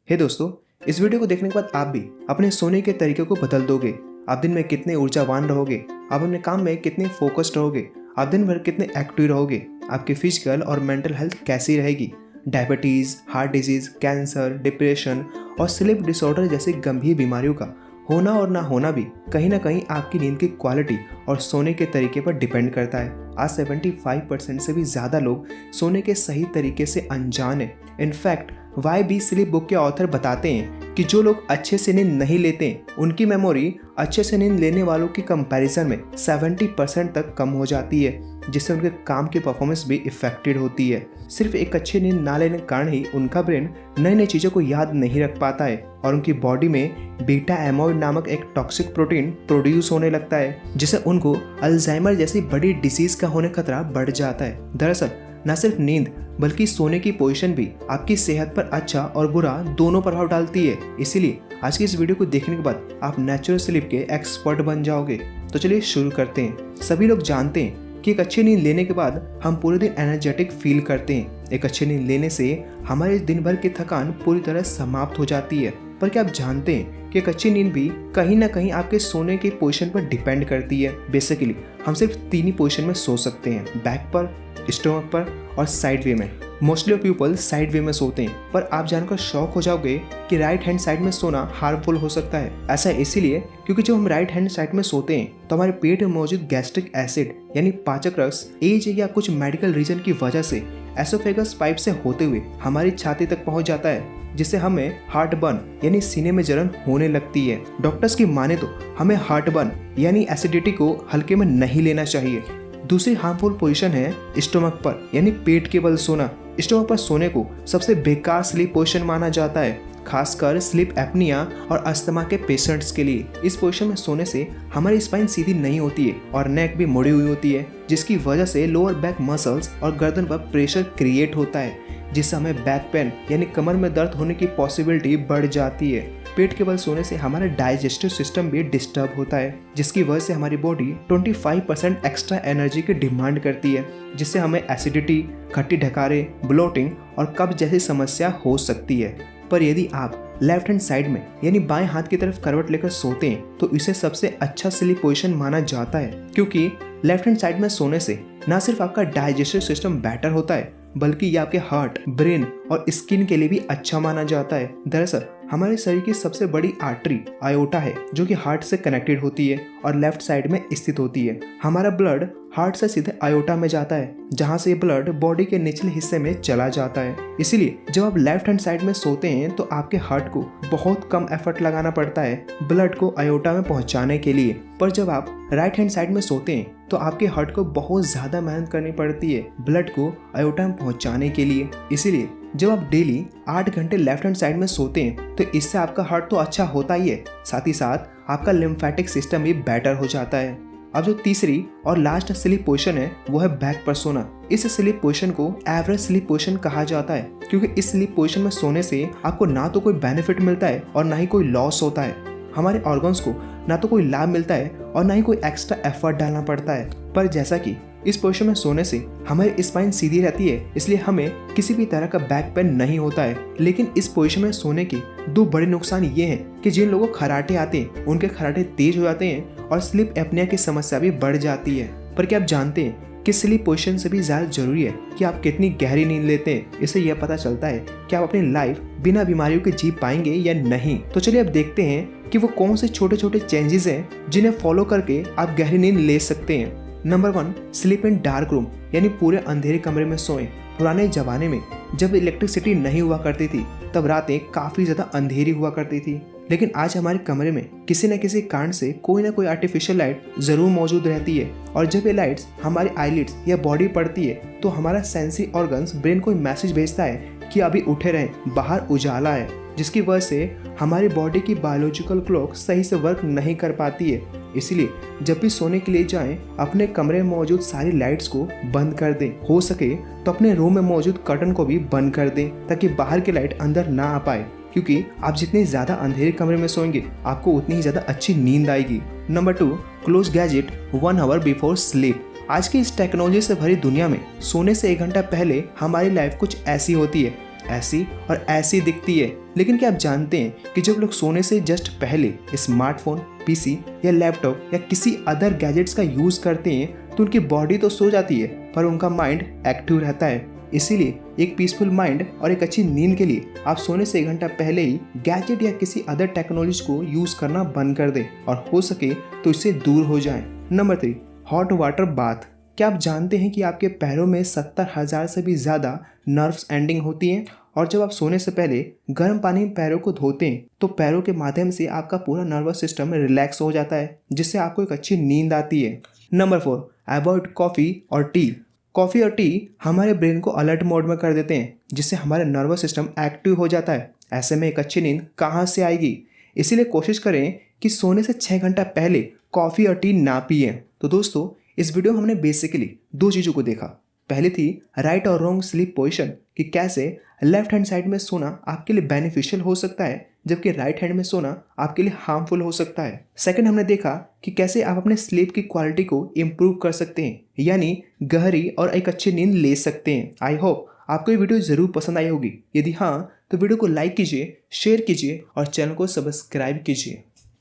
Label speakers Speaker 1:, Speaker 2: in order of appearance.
Speaker 1: हे दोस्तों, इस वीडियो को देखने के बाद आप भी अपने सोने के तरीके को बदल दोगे। आप दिन में कितने ऊर्जावान रहोगे, आप अपने काम में कितने फोकस्ड रहोगे, आप दिन भर कितने एक्टिव रहोगे, आपकी फिजिकल और मेंटल हेल्थ कैसी रहेगी। Diabetes, heart disease, cancer, depression और स्लीप डिसऑर्डर जैसी गंभीर बीमारियों का होना और ना होना भी कहीं ना कहीं आपकी नींद की क्वालिटी और सोने के तरीके पर डिपेंड करता है। आज 75% से भी ज़्यादा लोग सोने के सही तरीके से अनजान हैं। In fact why we sleep book के ऑथर बताते हैं कि जो लोग अच्छे से नींद नहीं लेते उनकी मेमोरी अच्छे से नींद लेने वालों की कंपैरिजन में 70% तक कम हो जाती है, जिससे उनके काम की परफॉर्मेंस भी इफेक्टेड होती है। सिर्फ एक अच्छी नींद ना लेने के कारण ही उनका ब्रेन नई नई चीज़ों को याद नहीं रख पाता है और उनकी बॉडी में बीटा एमोइड नामक एक टॉक्सिक प्रोटीन प्रोड्यूस होने लगता है, जिससे उनको अल्जाइमर जैसी बड़ी डिसीज का होने का खतरा बढ़ जाता है। दरअसल न सिर्फ नींद बल्कि सोने की पोजीशन भी आपकी सेहत पर अच्छा और बुरा दोनों प्रभाव डालती है। इसीलिए आज की इस वीडियो को देखने के बाद आप नेचुरल स्लीप के एक्सपर्ट बन जाओगे। तो चलिए शुरू करते हैं। सभी लोग जानते हैं कि एक अच्छी नींद लेने के बाद हम पूरे दिन एनर्जेटिक फील करते हैं। एक अच्छी नींद लेने से हमारे दिन भर की थकान पूरी तरह समाप्त हो जाती है। पर क्या आप जानते हैं कि एक अच्छी नींद भी कहीं ना कहीं आपके सोने की पोजीशन पर डिपेंड करती है। बेसिकली हम सिर्फ 3 ही पोजीशन में सो सकते हैं, बैक पर, स्टमक पर और साइड वे में। मोस्टली पीपल साइड वे में सोते हैं, पर आप जानकर शॉक हो जाओगे कि राइट हैंड साइड में सोना हार्मफुल हो सकता है। ऐसा इसीलिए क्योंकि जब हम राइट हैंड साइड में सोते हैं तो हमारे पेट में मौजूद गैस्ट्रिक एसिड यानी पाचक रस एज या कुछ मेडिकल रीजन की वजह से एसोफेगस पाइप से होते हुए हमारी छाती तक पहुंच जाता है, जिससे हमें हार्ट बर्न यानी सीने में जलन होने लगती है। डॉक्टर्स की माने तो हमें हार्ट बर्न यानी एसिडिटी को हल्के में नहीं लेना चाहिए। दूसरी हार्मफुल पोजीशन है स्टमक पर यानी पेट के बल सोना। स्टमक पर सोने को सबसे बेकार स्लीप पोजीशन माना जाता है, खासकर स्लीप एपनिया और अस्थमा के पेशेंट्स के लिए। इस पोजीशन में सोने से हमारी स्पाइन सीधी नहीं होती है और नेक भी मुड़ी हुई होती है, जिसकी वजह से लोअर बैक मसल्स और गर्दन पर प्रेशर क्रिएट होता है, जिससे हमें बैक पेन यानी कमर में दर्द होने की पॉसिबिलिटी बढ़ जाती है। पेट के बल सोने से हमारा डाइजेस्टिव सिस्टम भी डिस्टर्ब होता है, जिसकी वजह से हमारी बॉडी 25% एक्स्ट्रा एनर्जी की डिमांड करती है, जिससे हमें एसिडिटी, खट्टी ढकारे, ब्लोटिंग और कब्ज जैसी समस्या हो सकती है। पर यदि आप लेफ्ट हैंड साइड में यानी बाएं हाथ की तरफ करवट लेकर सोते हैं तो इसे सबसे अच्छा स्लीप पोजीशन माना जाता है, क्योंकि लेफ्ट हैंड साइड में सोने से न सिर्फ आपका डाइजेस्टिव सिस्टम बेटर होता है बल्कि ये आपके हार्ट, ब्रेन और स्किन के लिए भी अच्छा माना जाता है। दरअसल हमारे शरीर की सबसे बड़ी आर्टरी आयोटा है, जो कि हार्ट से कनेक्टेड होती है और लेफ्ट साइड में स्थित होती है। हमारा ब्लड हार्ट से सीधे आयोटा में जाता है, जहां से ब्लड बॉडी के निचले हिस्से में चला जाता है। इसीलिए जब आप लेफ्ट हैंड साइड में सोते हैं तो आपके हार्ट को बहुत कम एफर्ट लगाना पड़ता है ब्लड को आयोटा में पहुंचाने के लिए। पर जब आप राइट हैंड साइड में सोते हैं तो आपके हार्ट को बहुत ज्यादा मेहनत करनी पड़ती है ब्लड को आयोटा में पहुंचाने के लिए। इसीलिए जब आप डेली 8 घंटे लेफ्ट हैंड साइड में सोते हैं तो इससे आपका हार्ट तो अच्छा होता ही है, साथ ही साथ आपका लिम्फेटिक सिस्टम भी बेटर हो जाता है। अब जो तीसरी और लास्ट स्लीप पोजीशन है वो है बैक पर सोना। इस स्लीप पोजीशन को एवरेज स्लीप पोजीशन कहा जाता है, क्योंकि इस स्लीप पोजीशन में सोने से आपको ना तो कोई बेनिफिट मिलता है और ना ही कोई लॉस होता है। हमारे ऑर्गन्स को ना तो कोई लाभ मिलता है और ना ही कोई एक्स्ट्रा एफर्ट डालना पड़ता है। पर जैसा कि इस पोजीशन में सोने से हमारी स्पाइन सीधी रहती है, इसलिए हमें किसी भी तरह का बैक पेन नहीं होता है। लेकिन इस पोजीशन में सोने के 2 बड़े नुकसान ये हैं कि जिन लोगों को खराटे आते हैं उनके खराटे तेज हो जाते हैं और स्लीप एपनिया की समस्या भी बढ़ जाती है। पर क्या आप जानते हैं कि स्लीप पोजीशन से भी ज़्यादा जरूरी है कि आप कितनी गहरी नींद लेते हैं। इससे यह पता चलता है कि आप अपनी लाइफ बिना बीमारियों के जी पाएंगे या नहीं। तो चलिए अब देखते हैं कि वो कौन से छोटे छोटे चेंजेस हैं जिन्हें फॉलो करके आप गहरी नींद ले सकते हैं। Number 1, sleep in dark room यानी पूरे अंधेरे कमरे में सोएं। पुराने जमाने में जब इलेक्ट्रिसिटी नहीं हुआ करती थी तब रातें काफ़ी ज़्यादा अंधेरी हुआ करती थी, लेकिन आज हमारे कमरे में किसी न किसी कारण से कोई ना कोई आर्टिफिशियल लाइट ज़रूर मौजूद रहती है। और जब ये लाइट्स हमारे आईलिड्स या बॉडी पड़ती है तो हमारा सेंसरी ऑर्गन्स ब्रेन को मैसेज भेजता है कि अभी उठे रहें, बाहर उजाला है, जिसकी वजह से हमारी बॉडी की बायोलॉजिकल क्लॉक सही से वर्क नहीं कर पाती है। इसलिए जब भी सोने के लिए जाएं अपने कमरे में मौजूद सारी लाइट्स को बंद कर दें। हो सके तो अपने रूम में मौजूद कर्टन को भी बंद कर दें ताकि बाहर की लाइट अंदर ना आ पाए, क्योंकि आप जितने ज़्यादा अंधेरे कमरे में सोएंगे आपको उतनी ही ज़्यादा अच्छी नींद आएगी। Number 2, close gadget 1 hour before sleep. आज की इस टेक्नोलॉजी से भरी दुनिया में सोने से 1 घंटा पहले हमारी लाइफ कुछ ऐसी होती है, ऐसी और ऐसी दिखती है लेकिन क्या आप जानते हैं कि जब लोग सोने से जस्ट पहले स्मार्टफोन, पीसी या लैपटॉप या किसी अदर गैजेट्स का यूज़ करते हैं तो उनकी बॉडी तो सो जाती है पर उनका माइंड एक्टिव रहता है। इसीलिए एक पीसफुल माइंड और एक अच्छी नींद के लिए आप सोने से 1 घंटा पहले ही गैजेट या किसी अदर टेक्नोलॉजी को यूज़ करना बंद कर दें और हो सके तो इससे दूर हो जाएं। Number 3, hot water bath. क्या आप जानते हैं कि आपके पैरों में 70,000 से भी ज़्यादा नर्व्स एंडिंग होती हैं और जब आप सोने से पहले गर्म पानी में पैरों को धोते हैं तो पैरों के माध्यम से आपका पूरा नर्वस सिस्टम रिलैक्स हो जाता है जिससे आपको एक अच्छी नींद आती है। नंबर 4, अवॉइड कॉफ़ी और टी। कॉफ़ी और टी हमारे ब्रेन को अलर्ट मोड में कर देते हैं जिससे हमारा नर्वस सिस्टम एक्टिव हो जाता है। ऐसे में एक अच्छी नींद कहाँ से आएगी? इसीलिए कोशिश करें कि सोने से 6 घंटा पहले कॉफ़ी और टी ना पिएं। तो दोस्तों, इस वीडियो में हमने बेसिकली 2 चीज़ों को देखा। पहली थी राइट और रॉन्ग स्लीप पोजीशन, कि कैसे लेफ्ट हैंड साइड में सोना आपके लिए बेनिफिशियल हो सकता है जबकि राइट हैंड में सोना आपके लिए हार्मफुल हो सकता है। सेकंड, हमने देखा कि कैसे आप अपने स्लीप की क्वालिटी को इम्प्रूव कर सकते हैं, यानी गहरी और एक अच्छी नींद ले सकते हैं। आई होप आपको ये वीडियो ज़रूर पसंद आई होगी। यदि हाँ तो वीडियो को लाइक कीजिए, शेयर कीजिए और चैनल को सब्सक्राइब कीजिए।